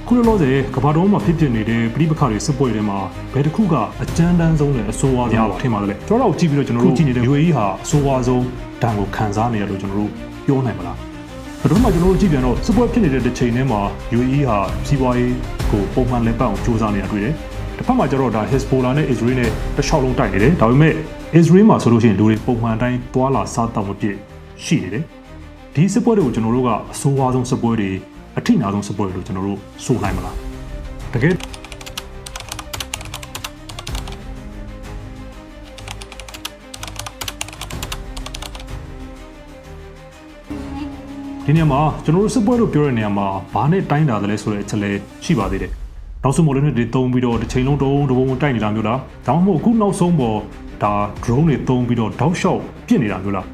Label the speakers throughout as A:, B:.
A: ခုလောဆယ်ကမ္ဘာတော်မှာဖြစ်နေတဲ့ပြည်ပခါတွေစစ်ပွဲတွေမှာဘယ်တစ်ခုကအကြမ်းတမ်းဆုံးနဲ့အဆိုးဝါးဆုံးထင်ပါသလဲကျွန်တော်တို့ကြည့်ပြီးတော့ကျွန်တော်တို့ကြည့်နေတဲ့ UAE ဟာအဆိုးဝါးဆုံးဒဏ်ကိုခံစားနေရလို့ကျွန်တော်တို့ပြောနိုင်မလားပထမကျွန်တော်တို့ကြည့်ပြန်တော့စစ်ပွဲဖြစ်နေတဲ့တစ်ချိန်ထဲမှာ UAE ဟာစီးပွားရေးကိုပုံမှန်လက်ပတ်အောင်စူးစမ်းနေတာတွေ့တယ်တစ်ဖက်မှာကျတော့ဒါ Hezbollah နဲ့ Israel နဲ့တစ်လျှောက်လုံးတိုက်နေတယ်ဒါပေမဲ့ Israel မှာဆိုလို့ရှိရင်လူတွေပုံမှန်တိုင်းတွာလာစားတောက်မပြည့်ရှိနေတယ်ဒီစစ်ပွဲတွေကိုကျွန်တော်တို့ကအဆိုးဝါးဆုံးစစ်ပွဲတွေအထိနာဆုံးစစ်ပွဲလို့ကျွန်တော်တို့ဆိုနိုင်မလားတကယ်ဒီနေရာမှာကျွန်တော်တို့စစ်ပွဲလို့ပြောတဲ့နေရာမှာဘာနဲ့တိုင်းတာလဲဆိုတဲ့အချက်လေးရှိပါသေးတယ်နောက်ဆုံးမိုးလေးတွေတုံးပြီးတော့တစ်ချိန်လုံးတုံးတဘုံတိုက်နေတာမျိုးလားဒါမှမဟုတ်အခုနောက်ဆုံးပေါ်ဒါ drone တွေတုံးပြီးတော့တောက်လျှောက်ပြစ်နေတာမျိုးလား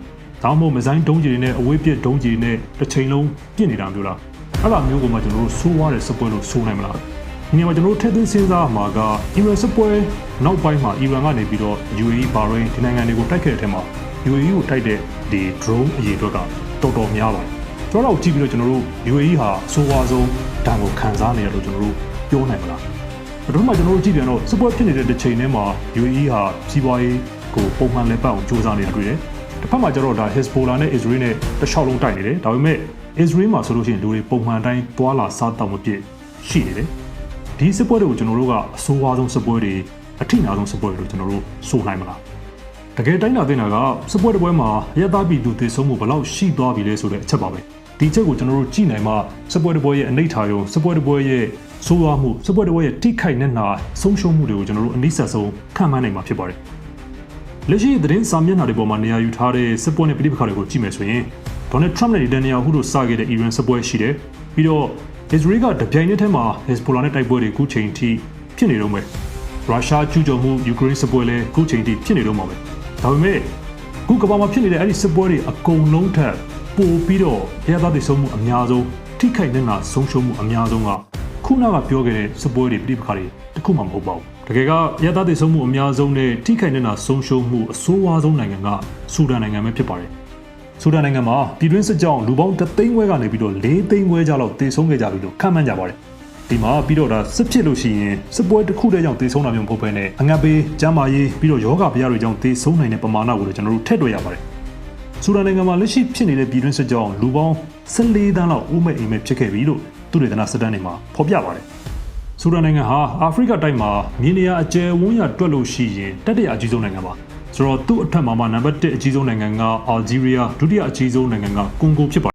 A: ဒါမှမဟုတ်မဆိုင်းဒုံးကြီးတွေနဲ့အဝေးပြစ်ဒုံးကြီးတွေနဲ့တစ်ချိန်လုံးပြစ်နေတာမျိုးလားအဲ့လိုမျိုးကိုမှကျွန်တော်တို့ဆိုးွားတဲ့စစ်ပွဲလို့ဆိုနိုင်မလားဒီနေရာမှာကျွန်တော်တို့ထည့်သွင်းစဉ်းစားမှာကအီရန်စစ်ပွဲနောက်ပိုင်းမှာအီရန်ကနေပြီးတော့ UAE ဘာရိန်းဒီနိုင်ငံတွေကိုတိုက်ခဲ့တဲ့အထက်မှာ UAE ကိုတိုက်တဲ့ဒီ drone အရေးအတွက်ကတော်တော်များပါတယ်ကျွန်တော်တို့ကြည့်ပြီးတော့ကျွန်တော်တို့ UAE ဟာဆိုးဝါးဆုံးဒဏ်ကိုခံစားနေရလို့ကျွန်တော်တို့ပြောနိုင်မလားပထမကျွန်တော်တို့ကြည့်ပြန်တော့စစ်ပွဲဖြစ်နေတဲ့တစ်ချိန်ထဲမှာ UAE ဟာစီးပွားရေးကိုပုံမှန်လက်ပတ်အောင်စူးစမ်းနေတာတွေ့တယ်တစ်ဖက်မှာကျတော့ဒါ Hezbollah နဲ့ Israel နဲ့တစ်လျှောက်လုံးတိုက်နေတယ်ဒါပေမဲ့Israel မှာဆိုလို့ရှိရင်လူတွေပုံမှန်တိုင်းတွာလာစားတောက်မပြည့်ရှိနေတယ်ဒီစစ်ပွဲတွေကိုကျွန်တော်တို့ကအဆိုးဝါးဆုံးစစ်ပွဲတွေအထိနာဆုံးစစ်ပွဲတွေလို့ကျွန်တော်တို့ဆိုနိုင်မလားတကယ်တိုင်းတာတင်တာကစစ်ပွဲတစ်ပွဲမှာရသပြည်သူတည်ဆုံမှုဘယ်လောက်ရှိသွားပြီလဲဆိုတဲ့အချက်ပါပဲဒီချက်ကိုကျွန်တော်တို့ကြည့်နိုင်မှစစ်ပွဲတစ်ပွဲရဲ့အနိဋ္ဌာရုံစစ်ပွဲတစ်ပွဲရဲ့ဆိုးဝါးမှုစစ်ပွဲတစ်ပွဲရဲ့ထိခိုက်နေနာဆုံးရှုံးမှုတွေကိုကျွန်တော်တို့အနည်းဆက်ဆုံးခံမှန်းနိုင်မှာဖြစ်ပါတယ်လက်ရှိသတင်းစာမျက်နှာတွေပေါ်မှာနေရာယူထားတဲ့စစ်ပွဲနဲ့ပြည်ပခါတွေကိုကြည့်မယ်ဆိုရင်ဒေါ်နယ်ထရမ့်နဲ့ဒန်နီယာဟူတို့စခဲ့တဲ့အီရန်စစ်ပွဲရှိတယ်ပြီးတော့ Israel ကတပြိုင်နက်တည်းမှာ Hezbollah နဲ့တိုက်ပွဲတွေခုချိန်ထိဖြစ်နေတော့မယ်ရုရှားကျူးကျော်မှုယူကရိန်းစစ်ပွဲလည်းခုချိန်ထိဖြစ်နေတော့မှာပဲဒါပေမဲ့ခုကမ္ဘာမှာဖြစ်နေတဲ့အဲ့ဒီစစ်ပွဲတွေအကုန်လုံးထက်ပိုပြီးတော့ရသတဲ့ဆုံးမှုအများဆုံးထိခိုက်နေတာဆုံးရှုံးမှုအများဆုံးကခုနကပြောခဲ့တဲ့စစ်ပွဲတွေပြည်ပခါတွေတခုမှမဟုတ်ပါဘူးတကယ်ကရသတဲ့ဆုံးမှုအများဆုံးနဲ့ထိခိုက်နေတာဆုံးရှုံးမှုအဆိုးဝါးဆုံးနိုင်ငံကဆူဒန်နိုင်ငံပဲဖြစ်ပါတယ်ဆူဒန်နိုင်ငံမှာပြည်တွင်းစစ်ကြောင်းလူပေါင်း3သိန်းခွဲကနေပြီးတော့4သိန်းခွဲကျလောက်တေဆုံးခဲ့ကြပြီလို့ခန့်မှန်းကြပါတယ်ဒီမှာပြီးတော့ဒါစစ်ဖြစ်လို့ရှိရင်စစ်ပွဲတစ်ခုတည်းကြောင့်တေဆုံးတာမျိုးမဟုတ်ဘဲနဲ့အငတ်ပေးကျန်းမာရေးပြီးတော့ယောဂဗျာတွေကြောင့်တေဆုံးနိုင်တဲ့ပမာဏကိုလည်းကျွန်တော်တို့ထည့်တွက်ရပါတယ်ဆူဒန်နိုင်ငံမှာလက်ရှိဖြစ်နေတဲ့ပြည်တွင်းစစ်ကြောင်းလူပေါင်း14သန်းလောက်အိုးမဲ့အိမ်မဲ့ဖြစ်ခဲ့ပြီလို့သူတွေသနာစစ်တမ်းတွေမှာဖော်ပြပါတယ်ဆူဒန်နိုင်ငံဟာအာဖရိကတိုက်မှာမြေနေရာအကျယ်ဝန်းရတွက်လို့ရှိရင်တတိယအကြီးဆုံးနိုင်ငံပါဆိုတော့သူ့အထက်မှာနံပါတ်1အကြီးဆုံးနိုင်ငံကအာဂျီးရီးယားဒုတိယအကြီးဆုံးနိုင်ငံကကွန်ဂိုဖြစ်ပါ